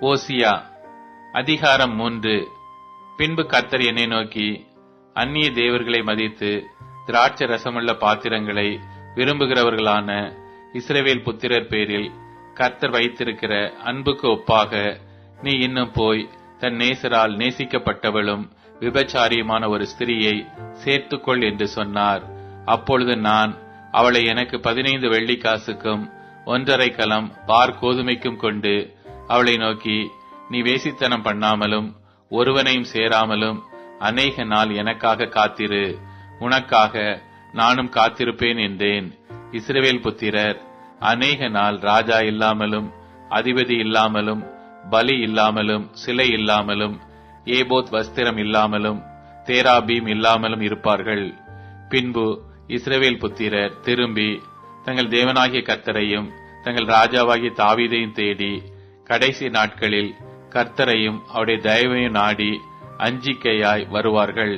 ஓசியா அதிகாரம் 3. பின்பு கர்த்தர் என்னை நோக்கி, அந்நிய தேவர்களை மதித்து திராட்சை ரசமுள்ள பாத்திரங்களை விரும்புகிறவர்களான இஸ்ரவேல் புத்திரர் பேரில் கர்த்தர் வைத்திருக்கிற அன்புக்கு ஒப்பாக நீ இன்னும் போய் தன் நேசரால் நேசிக்கப்பட்டவளும் விபச்சாரியுமான ஒரு ஸ்திரியை சேர்த்துக்கொள் என்று சொன்னார். அப்பொழுது நான் அவளை எனக்கு 15 வெள்ளிக்காசுக்கும் 1.5 கலம் பார் கோதுமைக்கும் கொண்டு அவளை நோக்கி, நீ வேசித்தனம் பண்ணாமலும் ஒருவனையும் சேராமலும் அநேக நாள் எனக்காக காத்திரு, உனக்காக நானும் காத்திருப்பேன் என்றேன். இஸ்ரவேல் புத்திரர் அநேக நாள் ராஜா இல்லாமலும் அதிபதி இல்லாமலும் பலி இல்லாமலும் சிலை இல்லாமலும் ஏபோத் வஸ்திரம் இல்லாமலும் தேராபீம் இல்லாமலும் இருப்பார்கள். பின்பு இஸ்ரவேல் புத்திரர் திரும்பி தங்கள் தேவனாகிய கர்த்தரையும் தங்கள் ராஜாவாகிய தாவீதையும் தேடி கடைசி நாட்களில் கர்த்தரையும் அவருடைய தயவையும் நாடி அஞ்சிக்கையாய் வருவார்கள்.